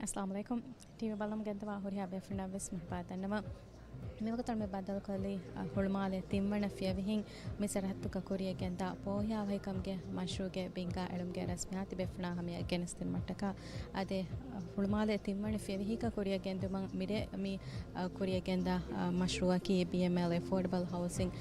Assalamu alaikum. TV balam gadwa horiya befna ves mahbatanama මෙවකතල් මේ බදල් කලේ හොළුමාලේ තිම්මන ෆියවිහින් මිසරහත්තුක Korea ගෙන්දා පෝහියා වහිකම්ගේ මෂ්රූගේ බින්ගා එළුම්ගේ රස්මියාති බෙෆ්නා හමිය ගෙනස්තින් මට්ටක අදේ හොළුමාලේ තිම්මන ෆියවිහික Korea ගෙන්දුමන් මිරේ මි කොරිය ගෙන්දා මෂ්රූවකී BML affordable housing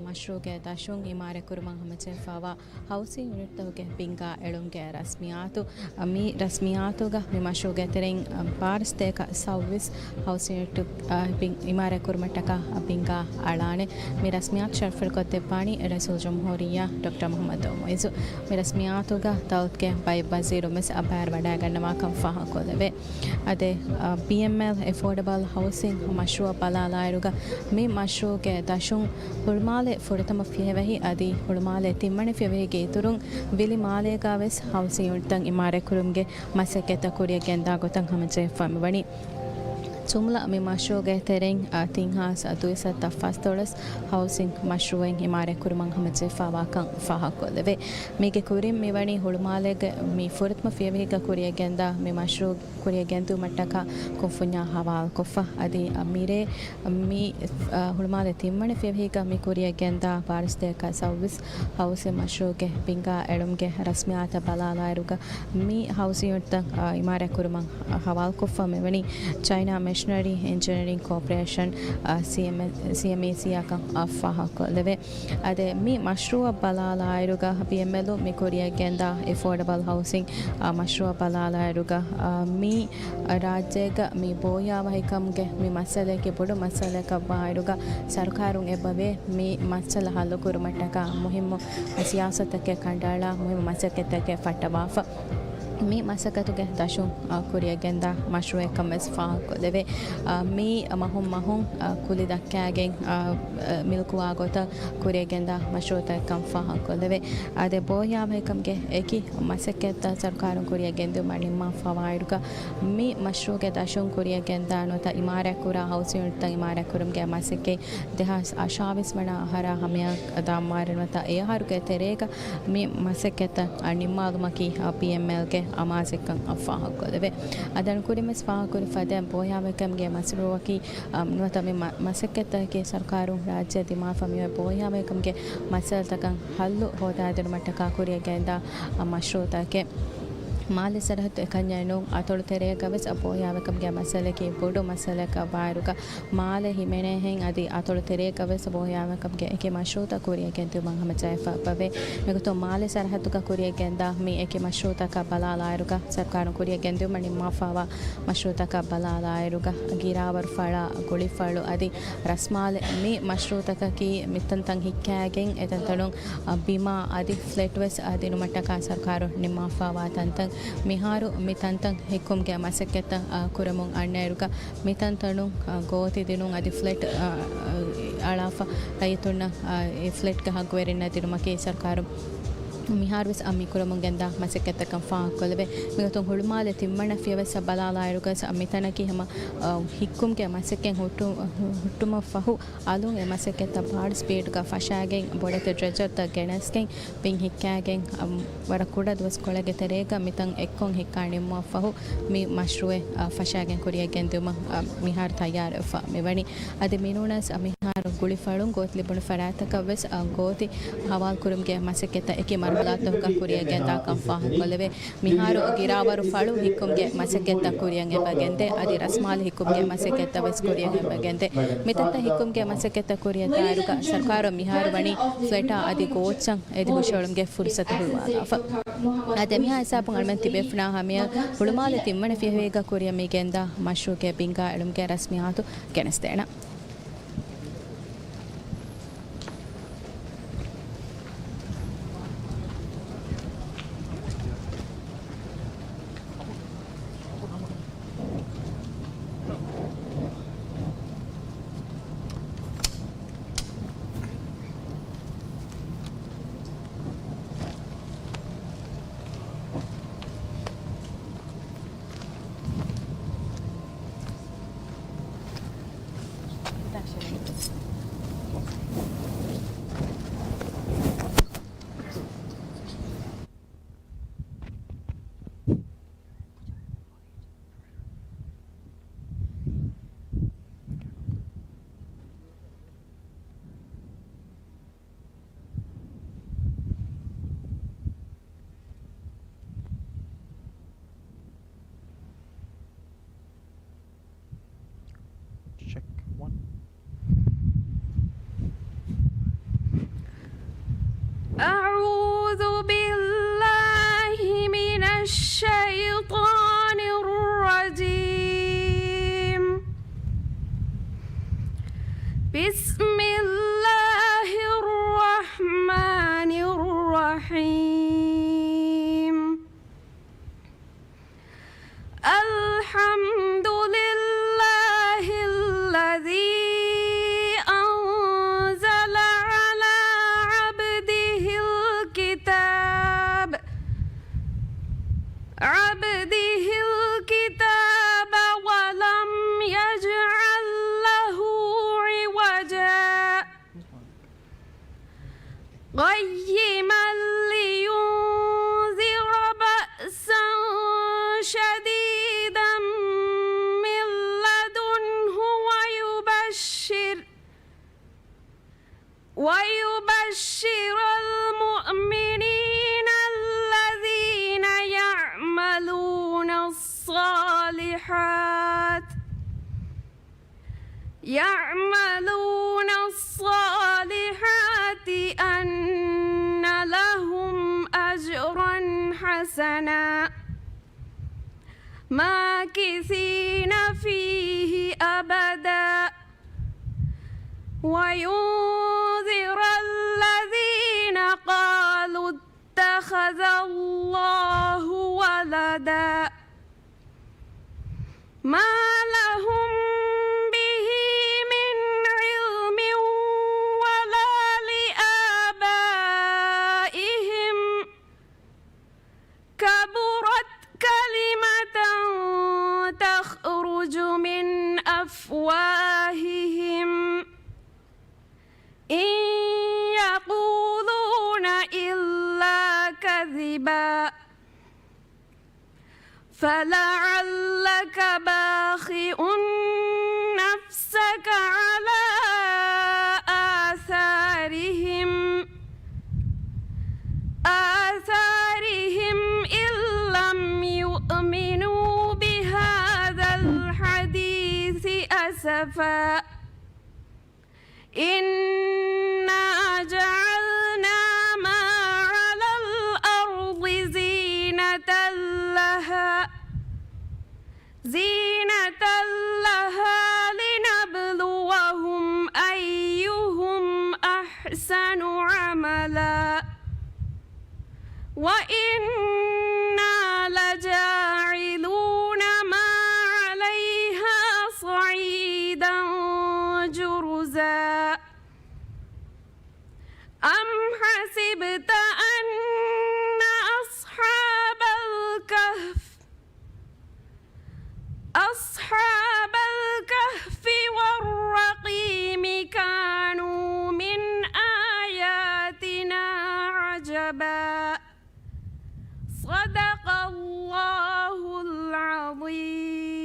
මෂ්රූගේ දශුන් ඉමාරේ කුරුමන් හමචේ ෆාවා housing unit තවගේ බින්ගා එළුම්ගේ රස්මියාතු මි රස්මියාතුග මි මෂ්රූගේ තෙරින් පාරිස්තේක සව්විස් housing unit ඉමාරේ कुरमटका बिंगा आड़ाने में रस्मियात शर्फर को देपानी रसूल जमहूरिया डॉक्टर मोहम्मद मोइज़ में रस्मियात होगा तौत के बाई बज़ीरों में से अबार बड़ा गन्नमा कम फ़ाह को लेवे अदे BML affordable housing मशरूअ पला लायरुगा में मशरूअ के दाशुं हुलमाले फुरतम फ़ियवही अदी हुलमाले तिम्मने फ़ियवही के तुरुंग विली माले का वेस housing उड़तंग इमारे कुरुंगे मसे के तकुरिया गेंदा को तंग हम जे फम बनी Tumla mi mashruge tereng tinghas aduisa tafastores housing mashrueng imare kurmang hamche fawakan fahako leve mege kurim mi wani hulmalege mi furitma fiyeviga kuriya genda mi mashru kuriya gendu mattaka konfunya hawal kofa adi amire mi hulmale timmane fiyeviga mi kuriya genda paristeka service house mashruge binga elumge rasmiyata balala iruga mi housing yutta imare kurmang hawal kofa me wani China Ministerial Engineering Corporation CMEC akan afaha ko leve ade mi mashru'a balala iruga BML mi korea genda affordable housing mashru'a balala iruga mi rajyega mi boya wahikamge mi masale ke bodu masale ka iruga sarkarun ebave mi masala halu kurumataka muhimmu siyasatake kandala muhimmu masaketake fatawafa mi masakatuge dashun korea genda mashru'a kames fa ko leve mi mahum kuli dakkagen milkuwa gota korea genda mashru'a kam fa ko leve ade boya bhekamge eki masaketa sarkarun korea gendu manimma fa wairuka mi mashru'a dashun korea genda nota imara kura housing unit imara kurumge masake dehas ashavis mana hara hamya adamaranata e haruke terega mi masaketa animalumaki PML ke amasekkan afaha koleve adan kurimes faha kori fadam boyamekam masruwaki nuata me masakketa ke sarkaru rajya dima famiya boyamekam ge masaltakan hallu hoda adan mataka koriya genda mashrota ke माले सरहद एकन्यानो आतोड़ तेरे कवच अपोयावकम के मसले के बोडो मसले का वायरुका माले हिमेने हैं आदि आतोड़ तेरे कवच अपोयावकम के मशरूता कोरिया के तो मंग हम चाहे पवे मेरे तो माले सरहद का कोरिया गेंदा में एक मशरूता का बला लायरुका सरकारों कोरिया गेंदो मनी माफावा मशरूता का बला लायरुका गिरावर फड़ा गुली फड़ो आदि रस्माल में मशरूता का की मितन तंग हिक्कागें एतंतलों बीमा आदि फ्लैटवेस आदि नुमट्टा का सरकारों निमाफावा तंतंग මිහාරු මිතන්තන් හෙක්කුම්ගේ මසකෙත කුරමුන් අන්නේරුක මිතන්තණු ගෝති දිනුන් අදි ෆ්ලැට් අලාෆා රයිතුන්න ඒ ෆ්ලැට් ගහ ගොරින්න දිනුමකේ සර්කාරු මිහාරවස් අමිකුරමුන් ගෙන්දා මසකෙතකම් ෆා කොලබේ මිගතුන් හුළුමාලේ තිම්මන ෆියවස් බලාලා අයරුකස් අමිතනකි හැම හික්කුම්ගේ මසකෙන් හුට්ටුම ෆහු අලුන් එ මසකෙත පාඩ් ස්පීඩ් ක ෆෂාගෙන් බොඩත ඩ්‍රෙජර් ත ගෙනස්ගෙන් පින් හික්කාගෙන් වර කුඩ දවස් කොලගෙ තරේක මිතන් එක්කොන් හික්කානිම්ම ෆහු මි මෂ්රුවේ ෆෂාගෙන් කුරිය ගෙන්දුම මිහාර තයාර ෆා මෙවනි අද මිනුනස් මිහාර ගුලි ෆළුන් ගෝත් ලිබුණ ෆරාතක වෙස් ගෝති හවාල් කුරුම්ගේ මසකෙත එකේ Lato Korea Genda kan fa koleve miharu girawaru falu hikumge masaketa Korean e bagende adi rasmal hikumge masaketa wes Korean e bagende mitata hikumge masaketa Korea taruka sarkaro miharu wani fleta adi gochang edi husholumge fursat hulwala ade miha isapun almen tibefna hamia hulumale timmane fihwega Korea mi genda mashruke binga elumge rasmiyatu genestena شديدا من لدنه ويبشر المؤمنين الذين يعملون الصالحات أن لهم أجرا حسنا ماكثين فيه أبدا وينذر الذين قالوا اتخذ الله ولدا ما لهم به من علم ولا لآبائهم كبرت كلمة تخرج من أفواههم إن يقولون إلا كذبا فلعلك باخئ نفسك على آثارهم إن لم يؤمنوا بهذا الحديث أسفا إنا جعلنا ما على الأرض زينة لها لنبلوهم أيهم أحسن عملا وإنا لجاعلون ما عليها صعيدا جرزا أم حسبت أن أصحاب الكهف والرقيم كانوا من آياتنا عجبا صدق الله العظيم.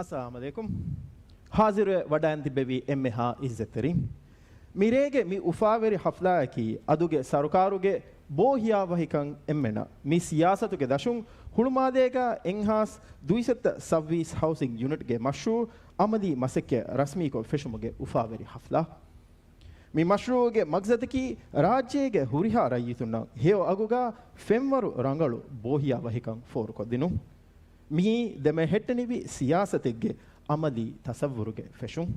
Assalamu alaikum. Hazire wadanti bevi emmeha izzeteri. Mirege mi ufaveri hafla ki aduge sarukaruge bohiya wahikan emmena mi siyasatuge dashun hulumadega enhas duisetta service housing unit ge mashru amadi masekke rasmi ko feshumuge ufaveri hafla mi mashru ge magzatiki rajyege huriha rayituna heo aguga femwaru rangalu bohiya wahikan for kodinu mi deme hettenivi siyasategge amadi tasavvuruge feshun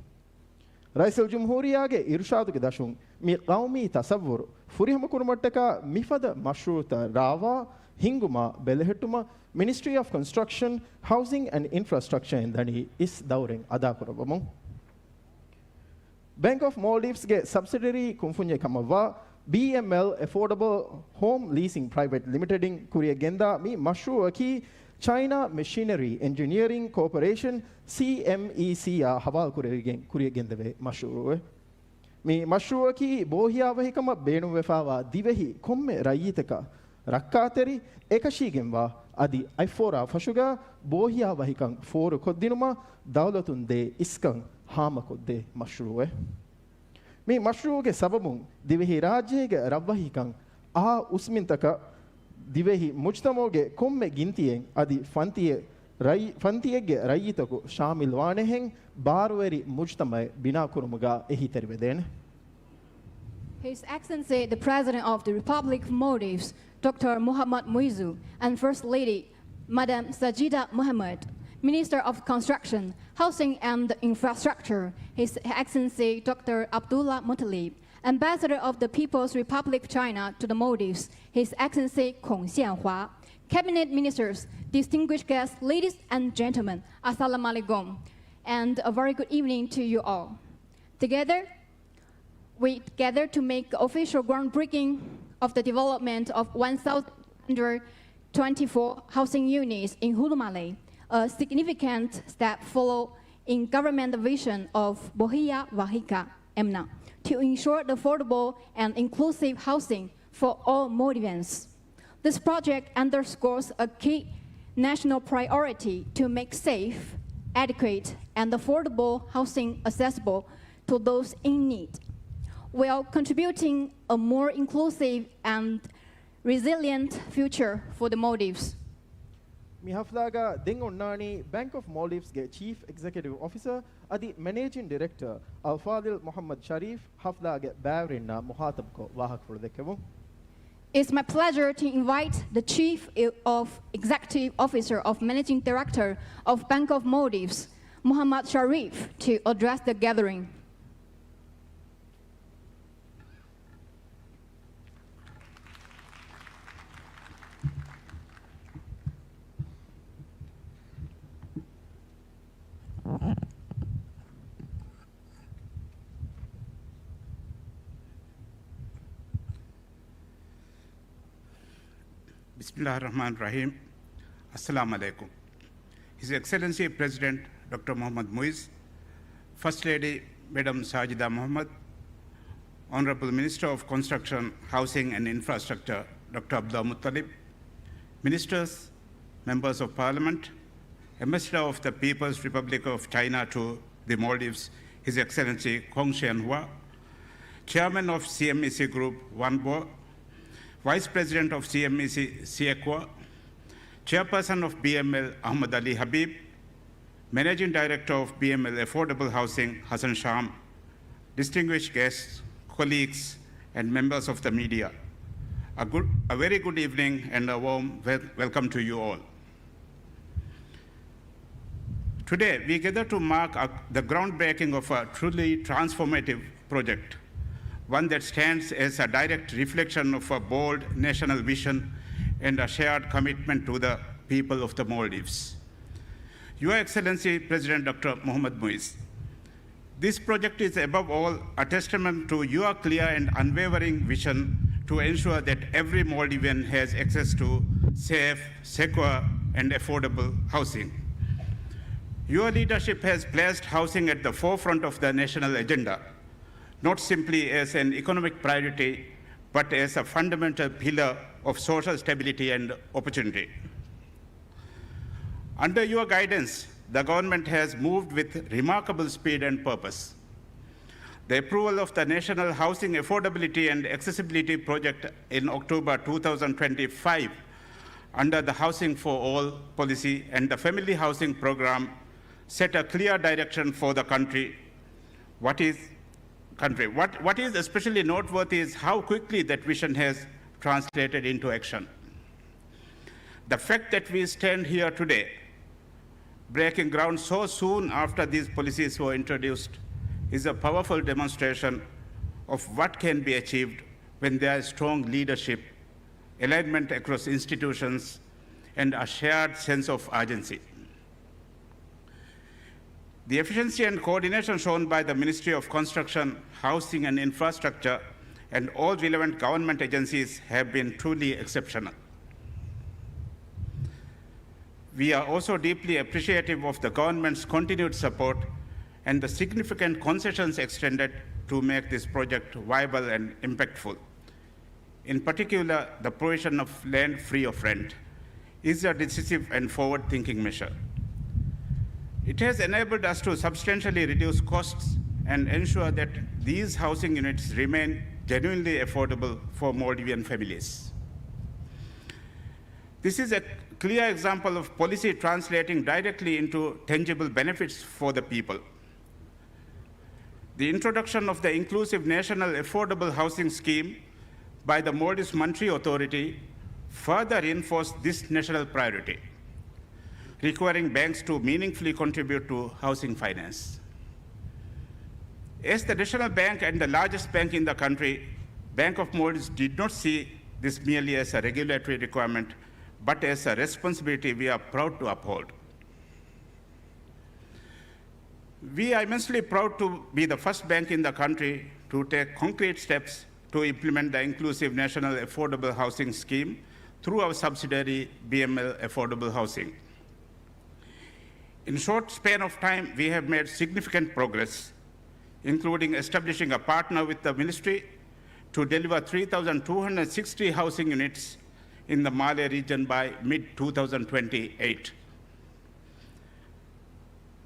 Raisul Jumhuriyage irshaduge dashun mi qawmi tasavvur furihama kurumattaka mifada mashruta rawa hinguma belehetuma Ministry of Construction, Housing and Infrastructure endani is dawren ada kurabamu Bank of Maldives ge subsidiary kumfunye kamawa BML Affordable Home Leasing Private Limited kuriye genda mi mashru aki China Machinery Engineering Corporation CMEC ya hawal kuriye gendave mashruwe mi mashruwa ki bohiya wahikama beenu wefawa divehi komme rayitaka rakkateri ekashigenwa adi aifora fashuga bohiya wahikan foru koddinuma dawlatun de iskan hama kodde mashruwe mi mashruge sababun divehi rajyege ravwahikan a usmintaka divehi mujtamoge komme gintiyen adi fantiyege rayitaku shamil wanehen barweri mujtamay bina kurumuga ehi tervedene His Excellency the President of the Republic of Maldives Dr. Muhammad Muizu and First Lady Madam Sajida Mohammed Minister of Construction, Housing and Infrastructure His Excellency Dr. Abdullah Muttalib Ambassador of the People's Republic of China to the Maldives, His Excellency Kong Xianhua, Cabinet Ministers, distinguished guests, ladies and gentlemen, Assalamu alaikum, and a very good evening to you all. Together, we gathered to make official groundbreaking of the development of 1,124 housing units in Hulu Malay, a significant step forward in government vision of Bohia Wahika Emna to ensure the affordable and inclusive housing for all Maldivians. This project underscores a key national priority to make safe, adequate, and affordable housing accessible to those in need, while contributing a more inclusive and resilient future for the Maldives. Mihaflaga Deng Onnani, Bank of Maldives ge Chief Executive Officer, Adi Managing Director, Al-Fadil Muhammad Sharif, Haflaga Bavrinna Muhatab ko Wahak Furdekevu. It's my pleasure to invite the Chief Executive Officer of Managing Director of Bank of Maldives, Muhammad Sharif, to address the gathering. Bismillah ar-Rahman ar-Rahim. Assalamu alaikum. His Excellency President Dr. Mohammad Muiz, First Lady Madam Sajida Mohammed, Honorable Minister of Construction, Housing and Infrastructure Dr. Abdullah Muttalib, Ministers, Members of Parliament, Ambassador of the People's Republic of China to the Maldives, His Excellency Kong Shen-hua, Chairman of CMEC Group Wan Bo, Vice President of CMEC Siekwa, Chairperson of BML Ahmad Ali Habib, Managing Director of BML Affordable Housing Hassan Sham, distinguished guests, colleagues, and members of the media. A very good evening and a warm welcome to you all. Today, we gather to mark the groundbreaking of a truly transformative project, one that stands as a direct reflection of a bold national vision and a shared commitment to the people of the Maldives. Your Excellency, President Dr. Mohammad Muiz, this project is above all a testament to your clear and unwavering vision to ensure that every Maldivian has access to safe, secure, and affordable housing. Your leadership has placed housing at the forefront of the national agenda, not simply as an economic priority, but as a fundamental pillar of social stability and opportunity. Under your guidance, the government has moved with remarkable speed and purpose. The approval of the National Housing Affordability and Accessibility Project in October 2025 under the Housing for All policy and the Family Housing Program set a clear direction for the country. What is especially noteworthy is how quickly that vision has translated into action. The fact that we stand here today, breaking ground so soon after these policies were introduced, is a powerful demonstration of what can be achieved when there is strong leadership, alignment across institutions, and a shared sense of urgency. The efficiency and coordination shown by the Ministry of Construction, Housing and Infrastructure and all relevant government agencies have been truly exceptional. We are also deeply appreciative of the government's continued support and the significant concessions extended to make this project viable and impactful. In particular, the provision of land free of rent is a decisive and forward-thinking measure. It has enabled us to substantially reduce costs and ensure that these housing units remain genuinely affordable for Maldivian families. This is a clear example of policy translating directly into tangible benefits for the people. The introduction of the Inclusive National Affordable Housing Scheme by the Maldives Monetary Authority further reinforced this national priority, requiring banks to meaningfully contribute to housing finance. As the national bank and the largest bank in the country, Bank of Maldives did not see this merely as a regulatory requirement, but as a responsibility we are proud to uphold. We are immensely proud to be the first bank in the country to to take concrete steps to implement the Inclusive National Affordable Housing Scheme through our subsidiary BML Affordable Housing. In a short span of time, we have made significant progress, including establishing a partner with the ministry to deliver 3,260 housing units in the Malé region by mid-2028.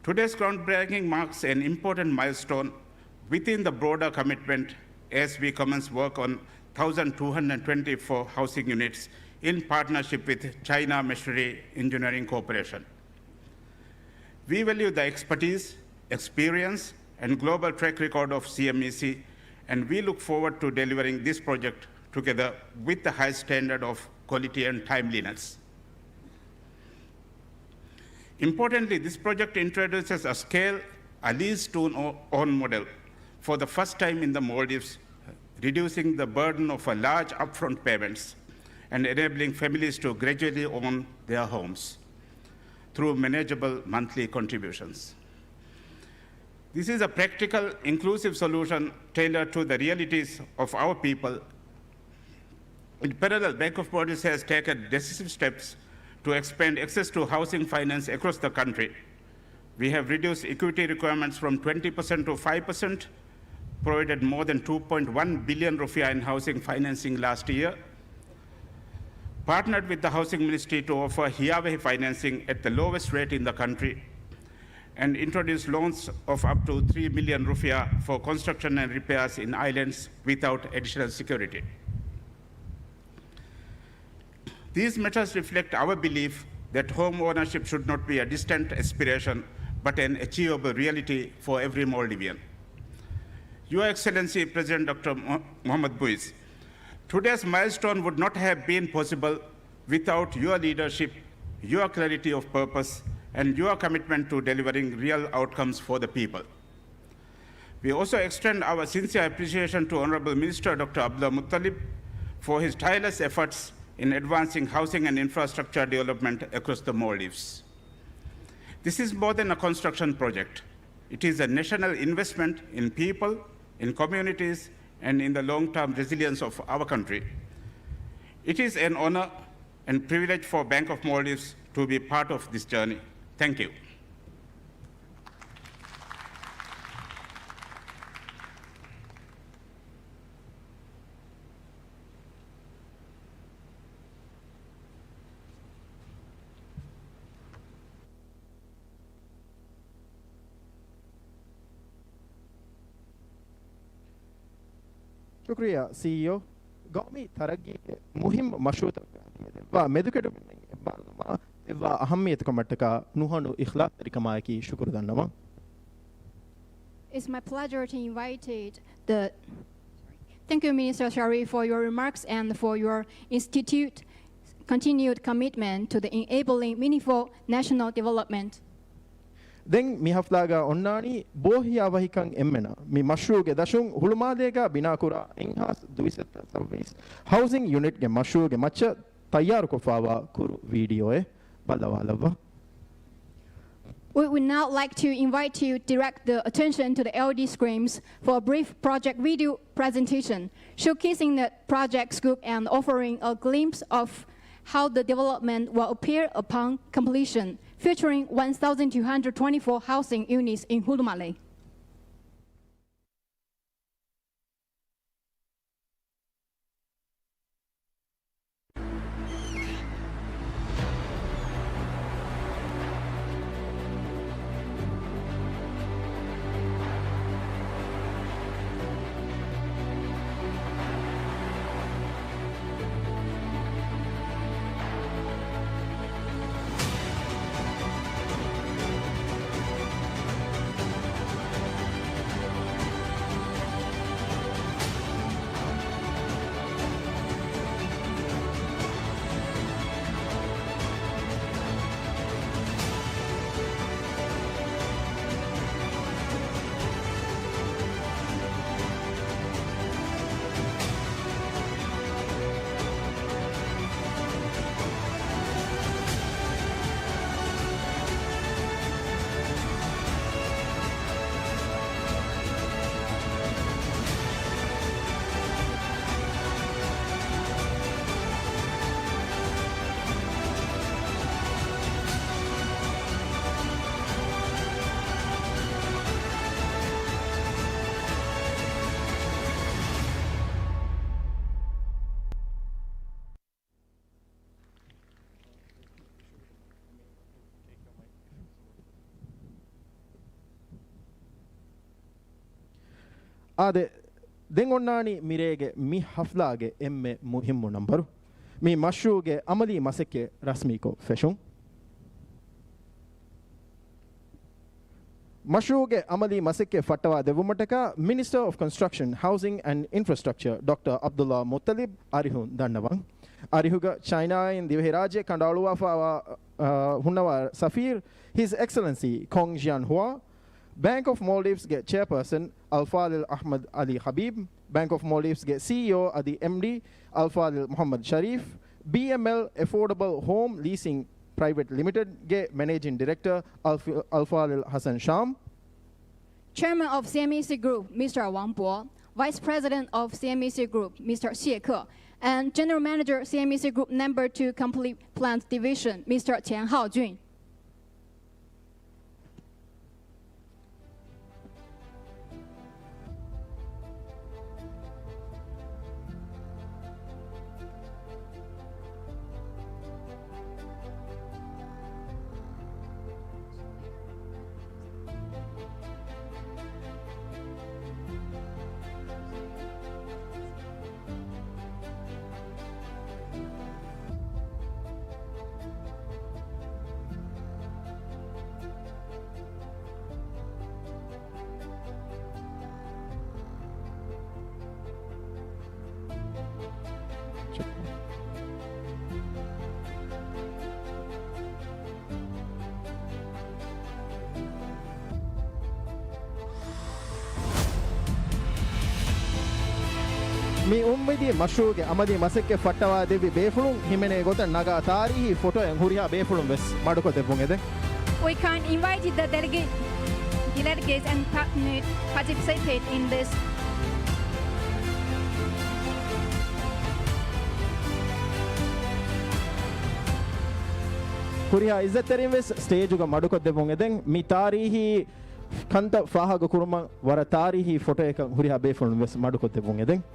Today's groundbreaking marks an important milestone within the broader commitment as we commence work on 1,224 housing units in partnership with China Machinery Engineering Corporation. We value the expertise, experience, and global track record of CMEC, and we look forward to delivering this project together with the high standard of quality and timeliness. Importantly, this project introduces a scale, a lease-to-own model for the first time in the Maldives, reducing the burden of a large upfront payments and enabling families to gradually own their homes through manageable monthly contributions. This is a practical, inclusive solution tailored to the realities of our people. In parallel, Bank of Maldives has taken decisive steps to expand access to housing finance across the country. We have reduced equity requirements from 20% to 5%, provided more than 2.1 billion rupiah in housing financing last year, partnered with the Housing Ministry to offer Hiawahi financing at the lowest rate in the country, and introduced loans of up to 3 million rupiah for construction and repairs in islands without additional security. These measures reflect our belief that home ownership should not be a distant aspiration, but an achievable reality for every Maldivian. Your Excellency, President Dr. Mohammad Muiz, today's milestone would not have been possible without your leadership, your clarity of purpose, and your commitment to delivering real outcomes for the people. We also extend our sincere appreciation to Honorable Minister Dr. Abdullah Muttalib for his tireless efforts in advancing housing and infrastructure development across the Maldives. This is more than a construction project. It is a national investment in people, in communities, and in the long-term resilience of our country. It is an honor and privilege for Bank of Maldives to be part of this journey. Thank you. शुक्रिया CEO गौमी तरक्की के मुहिम मशरूत व मेदुकेट व अहमियत को मटका नुहानु इखलाक तरीक़मा की शुक्र दन्नमा. It's my pleasure to invite the. Thank you, Minister Shari, for your remarks and for your institute continued commitment to the enabling meaningful national development. Then mi haflaga onnani bohiya wahikan emmena mi mashruge dashun hulumadega binakura enhance duisetta service housing unit ge mashruge macha tayyar kofawa kuru video e balawalava. We would now like to invite you to direct the attention to the LED screens for a brief project video presentation showcasing the project scope and offering a glimpse of how the development will appear upon completion, featuring 1,224 housing units in Hulumale. ආදේ දෙන් ඔන්නානි මිරේගේ මි හෆ්ලාගේ එම්මේ මුහිම්මු නම්බරු මි මෂ්රූගේ අමලි මසෙක්කේ රස්මීකෝ ෆෙෂුන් Mashruge Amali Masike Fatawa Devumutaka, Minister of Construction, Housing and Infrastructure, Dr. Abdullah Muttalib, Arihun Dandavang. Arihuga China in Diviraje Kandaluwa Hunawa Safir, His Excellency Kong Jianhua, Bank of Maldives get Chairperson Al-Fadil Ahmad Ali Habib, Bank of Maldives get CEO Adi MD Al-Fadil Muhammad Sharif, BML Affordable Home Leasing Private Limited get Managing Director Al-Fadil Hassan Sham, Chairman of CMEC Group, Mr. Wang Bo, Vice President of CMEC Group, Mr. Xie Ke, and General Manager CMEC Group Number 2 Complete Plant Division, Mr. Tian Haojun. Mi ummidi mashruge amadi masekke fattawa devi befulun himene gota naga tarihi photo en huriya befulun ves maduko tebun ede We can invite the delegates and partners participate in this. huriya izzaterin ves stage uga maduko tebun eden mi tarihi kanta fahaga kuruma wara tarihi photo ek huriya befulun ves maduko tebun eden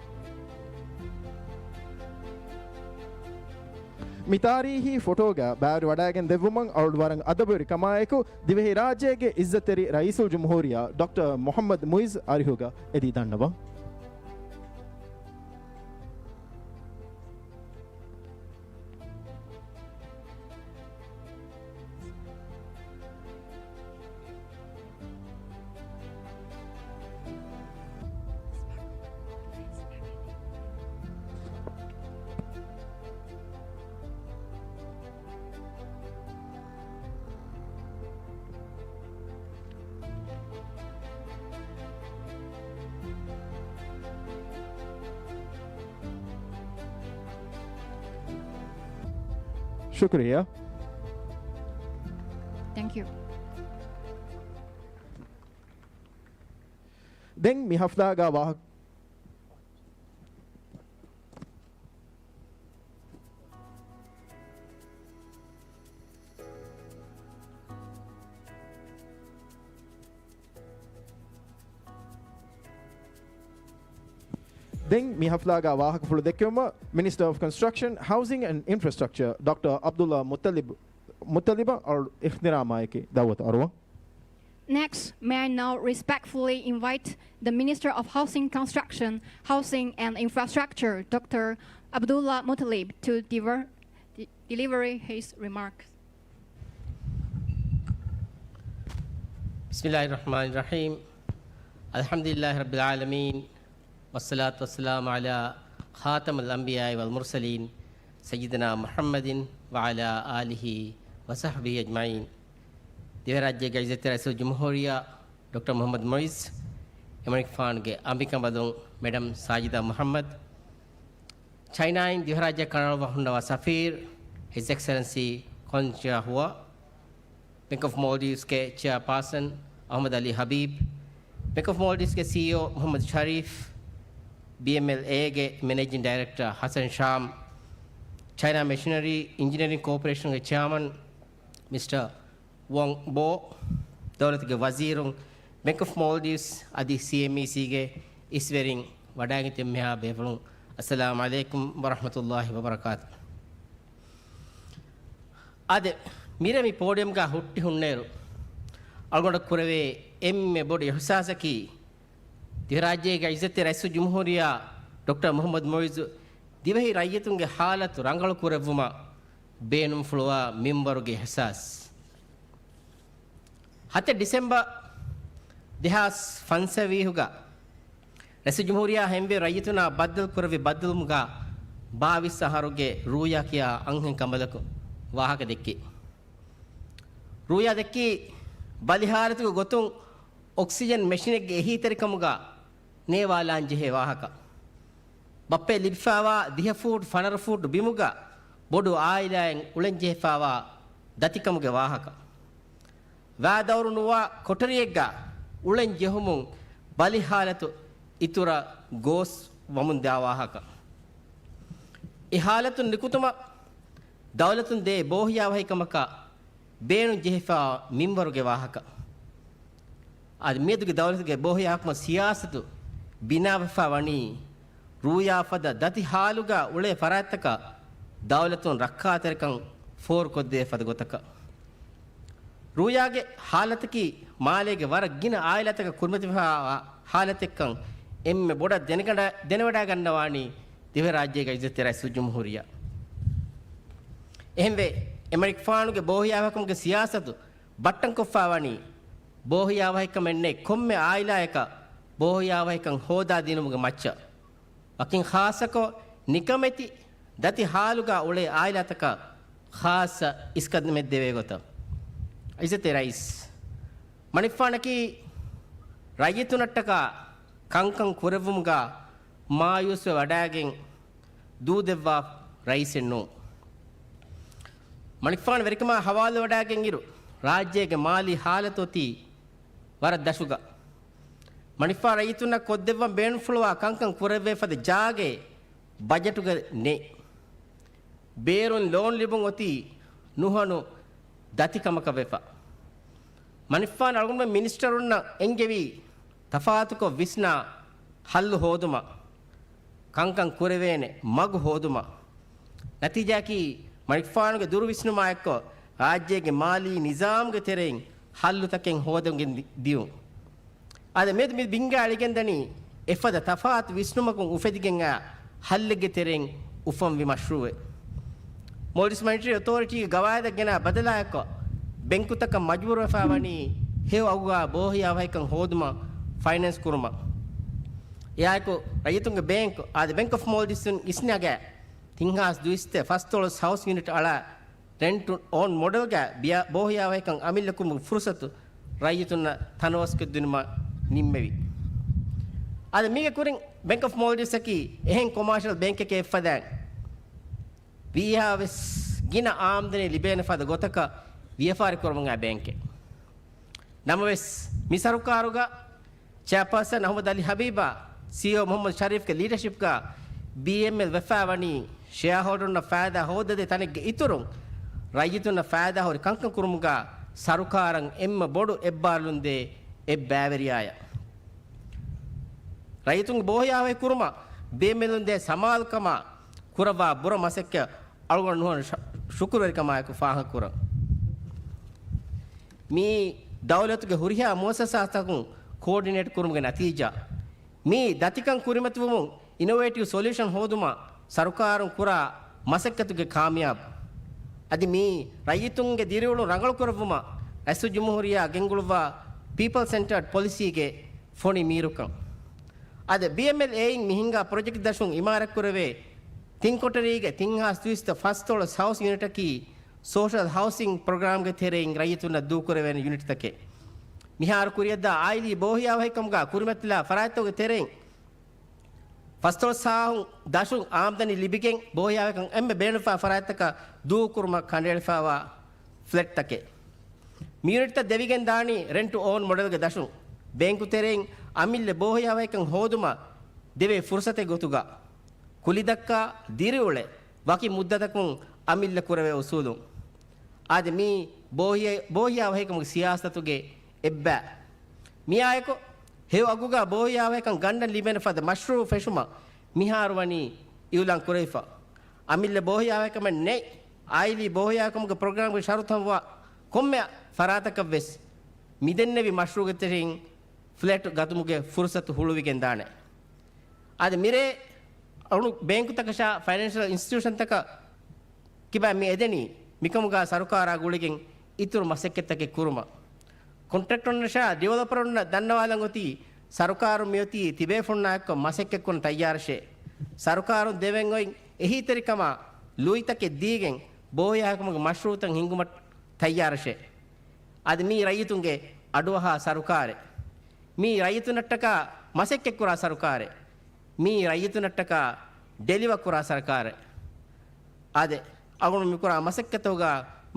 Mitarihi photoga bari wadagen devumang awd warang adaburi kamayeku divehi rajyege izzateri raisul jumhuriya Dr. Muhammad Muiz Arihuga edi dannawa Shukriya. Thank you. Then mi hafdaga wah Then mi haflaga wahak fulu dekkuma Minister of Construction, Housing and Infrastructure, Dr. Abdullah Muttaliba or Ikhniramayaki Dawat Arwa. Next, may I now respectfully invite the Minister of Housing, Construction, Housing and Infrastructure, Dr. Abdullah Muttalib, to deliver his remarks. Bismillahirrahmanirrahim. Alhamdulillah Rabbil Alameen. والصلاة والسلام على خاتم الأنبياء والمرسلين سيدنا محمد وعلى آله وصحبه أجمعين. دیوراجے گزیت رئیس جمہوریہ ڈاکٹر محمد موئز امریک فان کے امریکہ بدوں میڈم ساجدہ محمد چائنا ان دیوراجے کناڑ ہنڈوا سفیر ہز ایکسلنسی کون چیا ہوا بینک آف مالدیوز کے chairperson Ahmed Ali Habeeb bank of Maldives کے C O Mohamed Shareef BMLA के managing director Hassan Shaam China machinery engineering corporation के चेयरमैन मिस्टर वांग बो दौलत के वजीरों बैंक ऑफ मालदीव्स आदि CMEC के ईश्वरिंग वडांग तिम्या बेफलों अस्सलाम वालेकुम वरहमतुल्लाहि वबरकातुह आदे मेरे मी पोडियम का हुट्टी हुन्नेरो अलगोंड कुरवे एम में बड़ी हसास की දිව රාජ්‍යයේ ඉස්සත් රයිස් ජුම්හූරියා ડોક્ટર මොහමද් මොයිස් දිවෙහි රයියතුන්ගේ حالت රංගල කුරවුම බේනුම් ෆ්ලෝවා මෙම්බරුගේ හසස් 7 ಡಿಸೆಂಬರ್ 2005 රයිස් ජුම්හූරියා හෙම්බේ රයියතුනා බද්දල් කුරවි බද්දල්මුගා 22 සහරුගේ රූයා කියා අංහෙන් කමලක ವಾಹಕ දෙක්කේ රූයා දෙක්කී බලිහාරතුක ගොතුන් ඔක්සිජන් මැෂින් එකේ එහිතරිකමුගා නේවාලාන් ජෙහෙ ವಾಹಕ බප්පේ ලිබ්ෆාවා 10 ෆූට් 15 ෆූට් බිමුගා බොඩු ආයිලයන් උලෙන් ජෙහෙෆාවා දතිකමුගේ ವಾಹಕ වාදවරුනුවා කොටරියෙක්ගා උලෙන් ජෙහුමුන් බලිහාරතු ඉතුර ගෝස් වමුන් දා ವಾಹಕ ඒ حالතුන් නිකුතම දවලතුන් දේ බෝහියා වහිකමක බේනු ජෙහෙෆා මින්වරුගේ ವಾಹಕ අද මේදුගේ දවලතුගේ බෝහියාක්ම සියාසතු බිනාවෆා වනි රූයාෆද දති හාලුගා උලේ ෆරාත්තක දවලතුන් රක්කාතරකන් ෆෝර් කොද්දේ ෆද ගොතක රූයාගේ حالතකි මාලේගේ වර ගින ආයලතක කුර්මතිෆා حالතෙක්කන් එම්මෙ බොඩ දෙනවඩා ගන්නවානි දිව රාජ්‍යයේ ඉස්සත් රයිස් ජුම්හූරියා එහෙම වේ එමරික ෆානුගේ බෝහියාවකමගේ සියාසතු බට්ටන් කොෆාවනි බෝහියාවයිකමෙන්නේ කොම්මේ ආයිලායක බෝහියාවයිකන් හෝදා දිනුමුගේ මච්ච වකින් ખાસකෝ නිකමෙති දති හාලුගා උලේ ආයිලාතක ખાસ ඉස්කද් මෙද්දේ ගොත ඉසතේ රයිස් මනිෆානකි රයිතුනට්ටක කංකං කුරවුමුගා මායුස්ව වඩාගෙන් දූ දෙවවා රයිසෙන්නෝ මනිෆාන වෙරිකම හවාල වඩාගෙන් ඉරු රාජ්‍යයේ මාලි حالතොති වර දශුග මනිෆා රයිතුන කොද්දෙවම් බේන් ෆ්ලෝවා කංකං කුරවේ ෆද ජාගේ බජටුග නේ බේරුන් ලෝන් ලිබුන් ඔති නුහනු දතිකමක වෙෆා මනිෆාන අලගොම මිනිස්ටරුන්න එංගෙවි තෆාතුක විස්නා හල්ලු හෝදුම කංකං කුරවේනේ මගු හෝදුම නතිජාකි මනිෆානුගේ දුරු විස්නුමායක්ක රාජ්‍යයේ මාලි නිසාම්ගේ තෙරෙන් හල්ලු තකෙන් හෝදුන්ගෙන් දියු අද මේ බින්ගාලිගෙන් දනි එෆද තෆාත් විස්නුමකුන් උෆෙදිගෙන් හල්ලගේ තෙරෙන් උෆම් විමශ්රුවේ Maldives Ministerial Authority ගවායද ගෙන බදලායක බෙන්කුතක මජ්බූර වෆාවනි හේව අවුගා බෝහියා වයිකන් හෝදුම ෆයිනෑන්ස් කුරුම යායකෝ රයිතුන්ගේ බැංක ආද බැංක් ඔෆ් Maldives ඉස්නගේ තිංහාස් දුයිස්තේ ෆස්තෝලස් හවුස් යුනිට් අලා රෙන්ට් ඕන් මොඩල් ගා බියා බෝහියා වයිකන් අමිල්ලකුම ෆුර්සතු රයිතුන්න තනවස්ක දුනම නිම්මෙවි ආද මේක කුරින් බැංක් ඔෆ් Maldives එකි එහෙන් කොමර්ෂල් බැංක් එකේ ෆදන් විහාවස් ගින ආම්දනේ ලිබේන ෆද ගොතක වියෆාරි කරමුගා බැංකේ නමවස් මිසරුකාරුගා chairperson Ahmad Ali Habiba CEO Muhammad Sharif ke leadership ka BML wafawani shareholder na faida hodade tanege iturun rayituna faida hori kankan kurumuga sarukaran emma bodu ebbalunde ebbaveriya rayitun bohiyawe kuruma BMLunde samalkama kurava bura masekka algon nuhan shukurwerikama ku faha kura mi dawlatuge huriya muassasatun coordinate kurumuge natija mi datikan kurimatwumun innovative solution hoduma sarukarun kura masakkatuge kamyab adi mi rayitunge dirivulu rangalu kurvuma asu jumhuriya genguluwa people centered policy ge foni mirukam ade BML aing mihinga project dashun imarak kurave tinkotarige tinhas twist the first house unit ki social housing program ge thereng rayituna du kurave unit take මිහාර කුරියද්දා ආයිලි බෝහියා වහිකම්ගා කුරිමත්ලා ෆරායතෝගේ තෙරෙන් ෆස්තෝ සාහු දශු ආම්දනි ලිබිගෙන් බෝහියා වහිකම් එම්බේ බේනුෆා ෆරායතක දූ කුරුම කණ්ඩේල්ෆාවා flat තකේ මියුනිට් දෙවිගෙන් දානි rent ඕන් මොඩල්ගේ දශු බැංකු තෙරෙන් අමිල්ල බෝහියා වහිකම් හෝදුම දෙවේ ෆුර්සතේ ගොතුගා කුලිදක්කා දිරිඋලේ වකි මුද්දතකුන් අමිල්ල කුරවේ උසූලුන් ආද මී බෝහියා වහිකම් සියාසතුගේ එබ්බා මියායකෝ හේව අගුගා බෝයාවකන් ගණ්ඩන් ලිබෙන ෆද මෂ්රූ ෆෙෂුම මිහාරවනි ඉවලන් කුරේෆා අමිල්ල බෝයාවකම නේ ආයිලි බෝයාකමගේ programme ගේ ෂරුතම් වා කොම්ම ෆරාතක වෙස් මිදෙන්නේවි මෂ්රූ ගෙතරින් ಫ್ಲೆಟ್ ಗತುಮುಗೆ ಫುರ್ಸತ್ ಹುಳುವಿಗೆ ದಾಣೆ ಅದು ಮಿರೆ ಅವನು ಬ್ಯಾಂಕು ತಕ ಶಾ ಫೈನಾನ್ಷಿಯಲ್ ಇನ್ಸ್ಟಿಟ್ಯೂಷನ್ ತಕ ಕಿಬಾ ಮಿ ಎದೆನಿ ಮಿಕಮುಗ ಸರ್ಕಾರ ಗುಳಿಗೆ ಇತುರು ಮಸಕ್ಕೆತ್ತಕ್ಕೆ ಕುರುಮ ಕಾಂಟ್ರಾಕ್ಟರ್ ಶಾ ಡೆವಲಪರ್ ದನ್ನವಾಲಂಗೊತಿ ಸರ್ಕಾರ ಮಿಯತಿ ತಿಬೆ ಫುಣ್ಣಾಕ ಮಸಕ್ಕೆಕ್ಕುನ ತಯ್ಯಾರಶೆ ಸರ್ಕಾರ ದೇವೆಂಗೊಯ್ ಎಹಿ ತರಿಕಮ ಲೂಯಿತಕ್ಕೆ ದೀಗೆಂ ಬೋಯಾಕಮಗ ಮಶ್ರೂತಂ ಹಿಂಗುಮಟ್ ತಯ್ಯಾರಶೆ ಅದು ಮೀ ರೈತುಂಗೆ ಅಡುವಹ ಸರ್ಕಾರೆ ಮೀ ರೈತು ನಟ್ಟಕ ಮಸಕ್ಕೆಕ್ಕುರ ಸರ್ಕಾರೆ ಮೀ ರೈತು ನಟ್ಟಕ ಡೆಲಿವ ಕುರ ಸರ್ಕಾರೆ ಅದೇ ಅವನು ಮಿಕುರ ಮಸಕ್ಕೆತ್ತೋಗ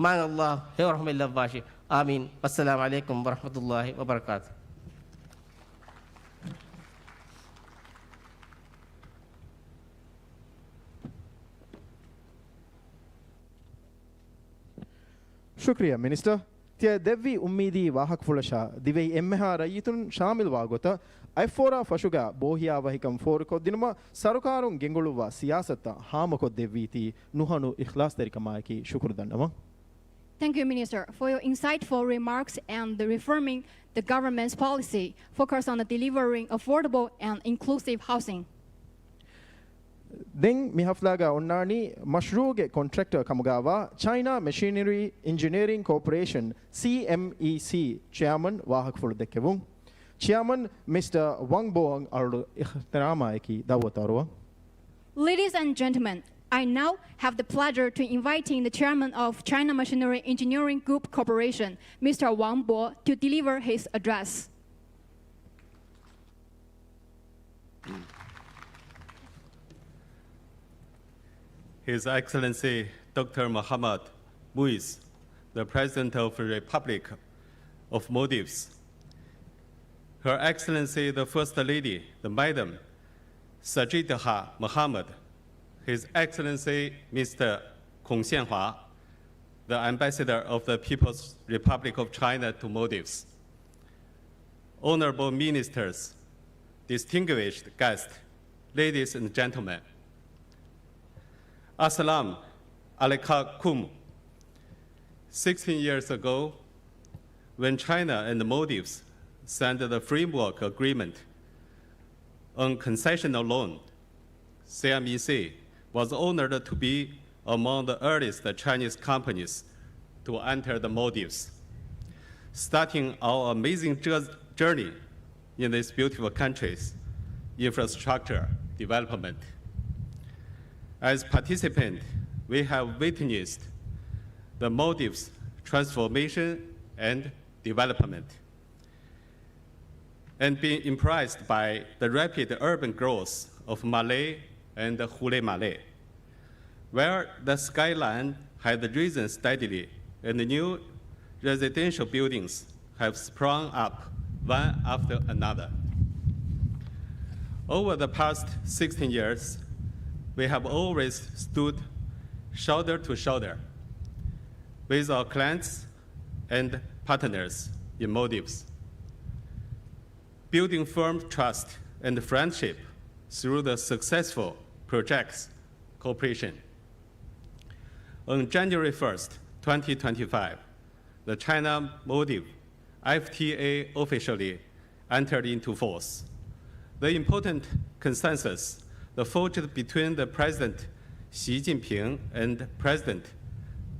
ಮಾಂಗ್ ಅಲ್ಲಾಹ್ ಹೇ ರಹಮಲ್ಲಾ ಬಾಶಿ ಆಮೀನ್ ಅಸ್ಸಲಾಮು ಅಲೈಕುಂ ವರಹಮತುಲ್ಲಾಹಿ ವಬರಕಾತು ಶುಕ್ರಿಯಾ ಮಿನಿಸ್ಟರ್ ತ್ಯ ದೆವ್ವಿ ಉಮ್ಮೀದಿ ವಾಹಕ ಫುಳಶಾ ದಿವೈ ಎಮ್ಮೆಹಾ ರೈತುನ್ ಶಾಮಿಲ್ ವಾಗೊತ ಐಫೋರಾ ಫಶುಗ ಬೋಹಿಯಾ ವಹಿಕಂ ಫೋರ್ ಕೊದ್ದಿನಮ ಸರ್ಕಾರುಂ ಗೆಂಗುಳುವ ಸಿಯಾಸತ್ತ ಹಾಮಕೊ ದೆವ್ವೀತಿ ನುಹನು ಇಖ್ಲಾಸ್ ತರಿಕಮಾಯಕಿ ಶುಕ್ರ ದಂಡಮ. Thank you, Minister, for your insightful remarks and the reforming the government's policy focused on the delivering affordable and inclusive housing. Then mihaflaga onnani mashruge contractor kamugawa China Machinery Engineering Corporation CMEC chairman wahak ful dekkevun chairman Mr. Wang Boang ardu ihtiramaiki dawataruwa. Ladies and gentlemen, I now have the pleasure to inviting the chairman of China Machinery Engineering Group Corporation, Mr. Wang Bo, to deliver his address. His Excellency Dr. Mohammad Muiz, the President of the Republic of Maldives, Her Excellency the First Lady, the Madam Sajidah Mohammed, His Excellency Mr. Kong Xianhua, the Ambassador of the People's Republic of China to Maldives, Honorable Ministers, distinguished guests, ladies and gentlemen, Assalamu alaikum. 16 years ago, when China and the Maldives signed the framework agreement on concessional loan, CMEC was honored to be among the earliest Chinese companies to enter the Maldives, starting our amazing journey in these beautiful countries' infrastructure development. As participants, we have witnessed the Maldives' transformation and development, and been impressed by the rapid urban growth of Malay and Hule Malay, where the skyline has risen steadily and new residential buildings have sprung up one after another. Over the past 16 years, we have always stood shoulder to shoulder with our clients and partners in Maldives, building firm trust and friendship through the successful projects cooperation. On January 1st, 2025, the China-Maldives FTA officially entered into force. The important consensus forged between the President Xi Jinping and President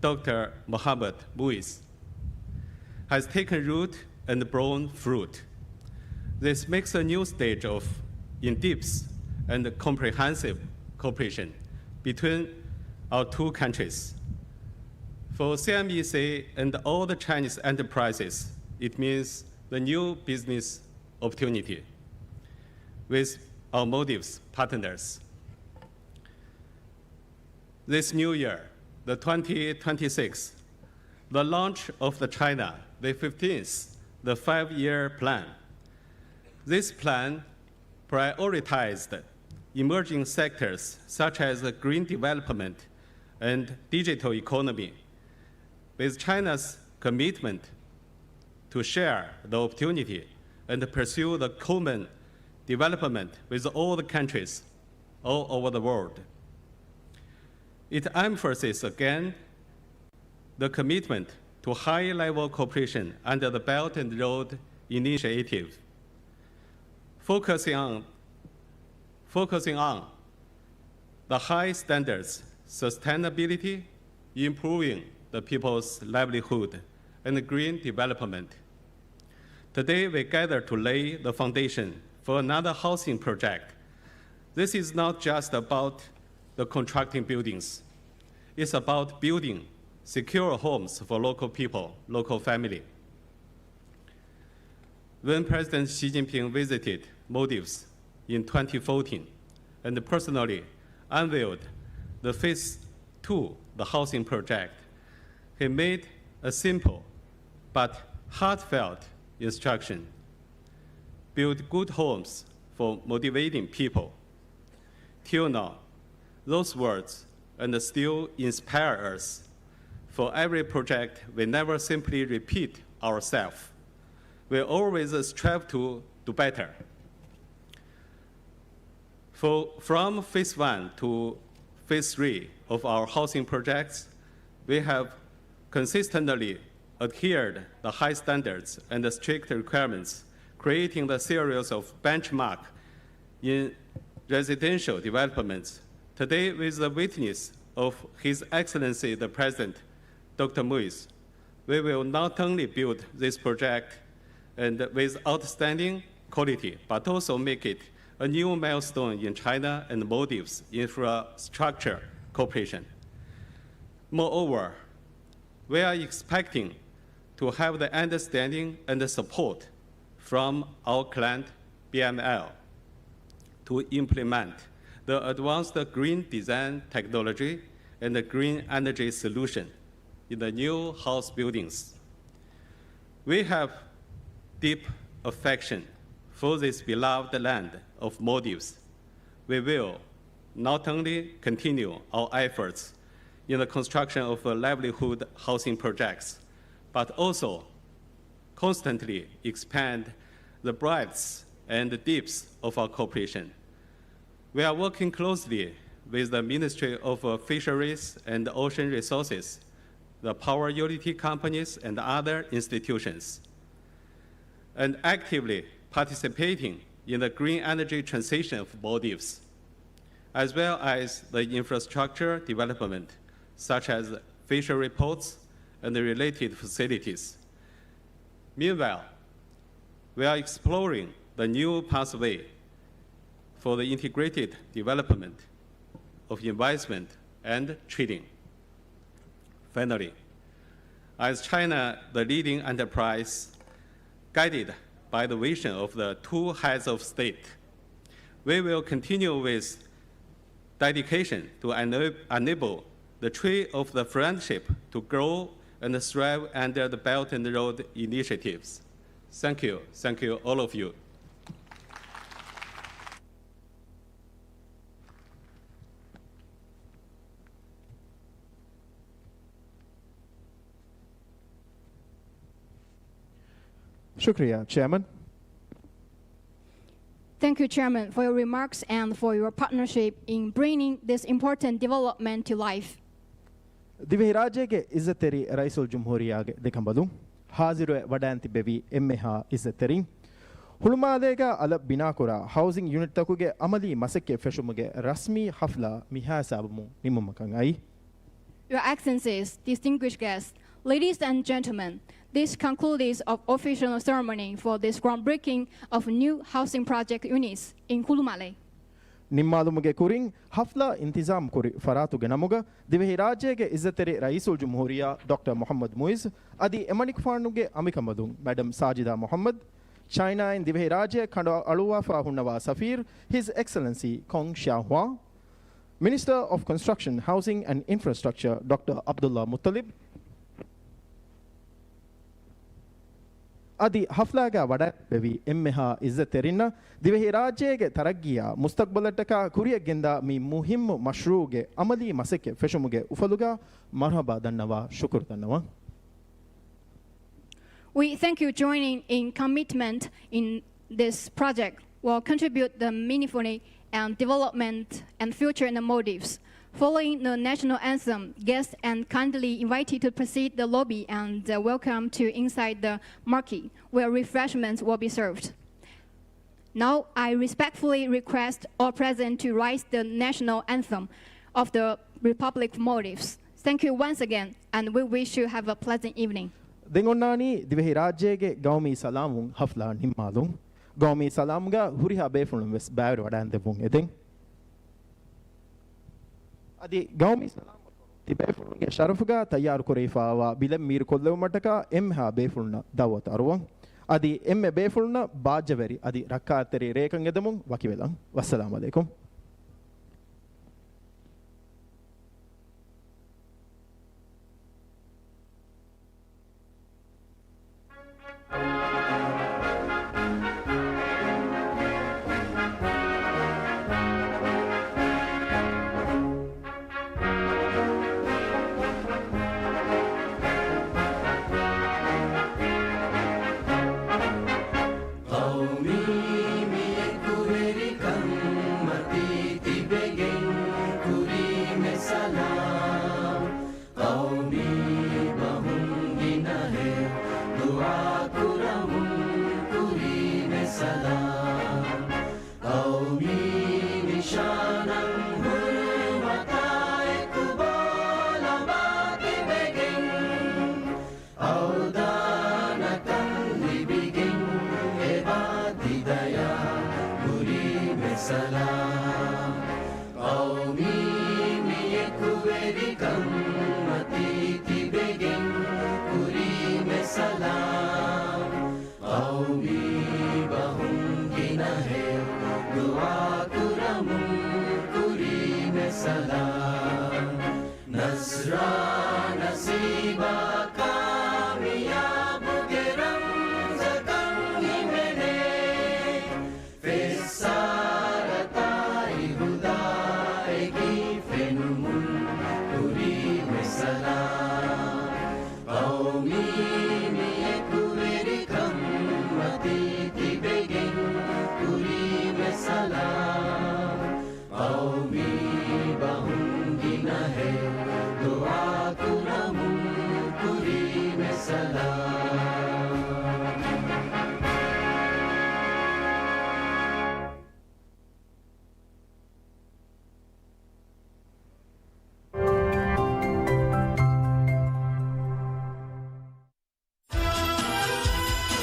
Dr. Mohammad Muiz has taken root and borne fruit. This makes a new stage of in-depth and comprehensive cooperation between our two countries. For CMEC and all the Chinese enterprises, it means the new business opportunity with our Maldives partners. This new year, the 2026, the launch of the China, the 15th, the 5-year plan. This plan prioritized emerging sectors such as green development and digital economy, with China's commitment to share the opportunity and pursue the common development with all the countries all over the world. It emphasizes again the commitment to high-level cooperation under the Belt and Road Initiative, focusing on the high standards, sustainability, improving the people's livelihood, and green development. Today, we gather to lay the foundation for another housing project. This is not just about the contracting buildings. It's about building secure homes for local people, local family. When President Xi Jinping visited Maldives in 2014 and personally unveiled the Phase 2, the housing project, he made a simple but heartfelt instruction: build good homes for motivating people. Till now, those words and still inspire us. For every project, we never simply repeat ourselves. We always strive to do better. From Phase 1 to Phase 3 of our housing projects, we have consistently adhered the high standards and the strict requirements, creating the series of benchmark in residential developments. Today, with the witness of His Excellency the President, Dr. Muiz, we will not only build this project and with outstanding quality, but also make it a new milestone in China and Maldives infrastructure cooperation. Moreover, we are expecting to have the understanding and the support from our client, BML, to implement the advanced green design technology and the green energy solution in the new house buildings. We have deep affection for this beloved land of Maldives. We will not only continue our efforts in the construction of livelihood housing projects, but also constantly expand the breadths and depths of our cooperation. We are working closely with the Ministry of Fisheries and Ocean Resources, the power utility companies, and other institutions, and actively participating in the green energy transition of Maldives, as well as the infrastructure development, such as fishery ports and the related facilities. Meanwhile, we are exploring the new pathway for the integrated development of investment and trading. Finally, as China, the leading enterprise, guided by the vision of the two heads of state, we will continue with dedication to enable the tree of the friendship to grow and thrive under the Belt and Road initiatives. Thank you, all of you. Shukriya, Chairman. Thank you, Chairman, for your remarks and for your partnership in bringing this important development to life. ದಿವೆ ರಾಜ್ಯಗೆ ಇಜ್ಜತೆರಿ ರೈಸುಲ್ ಜುಮ್ಹೂರಿಯಾಗೆ ದಿಕಂಬದು ಹಾಜಿರು ವಡಾಂತಿ ಬೆವಿ ಎಮ್ಮೆಹಾ ಇಜ್ಜತೆರಿ ಹುಳುಮಾದೇಗ ಅಲ ಬಿನಾಕುರ ಹೌಸಿಂಗ್ ಯೂನಿಟ್ ತಕುಗೆ ಅಮಲಿ ಮಸಕ್ಕೆ ಫೆಶುಮುಗೆ ರಸ್ಮಿ ಹಫ್ಲಾ ಮಿಹಾಸಾಬಮು ನಿಮ್ಮಮಕಂ ಐ. Your Excellencies, distinguished guests, ladies and gentlemen, this concludes of official ceremony for this groundbreaking of new housing project units in Kulumale. ನಿಮ್ಮಾಲುಮುಗೆ ಕುರಿಂಗ್ ಹಫ್ಲಾ ಇಂತಿಜಾಮ್ ಕುರಿ ಫರಾತುಗೆ ನಮುಗ ದಿವೆಹಿ ರಾಜ್ಯಗೆ ಇಜ್ಜತೆರಿ ರೈಸುಲ್ ಜುಮ್ಹೂರಿಯಾ ಡಾಕ್ಟರ್ ಮೊಹಮ್ಮದ್ ಮುಯಿಜ್ ಅದಿ ಎಮಣಿಕ್ ಫಾಣುಗೆ ಅಮಿಕಮದು ಮೇಡಮ್ ಸಾಜಿದಾ ಮೊಹಮ್ಮದ್ ಚೈನಾ ಇನ್ ದಿವೆಹಿ ರಾಜ್ಯ ಖಂಡ ಅಳುವಾಫಾ ಹುಣ್ಣವಾ ಸಫೀರ್ ಹಿಸ್ ಎಕ್ಸಲೆನ್ಸಿ ಖೋಂಗ್ ಶ್ಯಾಹ್ವಾ minister of construction housing and infrastructure doctor Abdulla Muththalib ಅದಿ ಹಫ್ಲಾಗ ವಡ ಬೆವಿ ಎಮ್ಮೆಹಾ ಇಜ್ಜತೆರಿನ್ನ ದಿವೆಹಿ ರಾಜ್ಯಗೆ ತರಗ್ಗಿಯ ಮುಸ್ತಕ್ಬಲಟಕ ಕುರಿಯಗೆಂದ ಮಿ ಮುಹಿಮ್ ಮಶ್ರೂಗೆ ಅಮಲಿ ಮಸಕ್ಕೆ ಫೆಶುಮುಗೆ ಉಫಲುಗ Marhaba ದನ್ನವಾ Shukra ದನ್ನವಾ. We thank you joining in commitment in this project will contribute the meaningfully and development and future in the Maldives. Following the national anthem, guests are kindly invited to proceed the lobby and welcome to inside the marquee, where refreshments will be served. Now I respectfully request all present to rise the national anthem of the Republic of Maldives. Thank you once again, and we wish you have a pleasant evening. Dengonnani divehi rajyege gawmi salamun hafla nimmalum. Gawmi salamga huriha befulum wes bæru wadan devun eden. Adi gawmi salam tibefulunge sharafuga tayyar kuraifawa bilem mir kollew mataka emha befulna dawat arwan. Adi emme befulna bajaveri adi rakkaateri rekan edamun wakivelan. Wassalamu alaikum.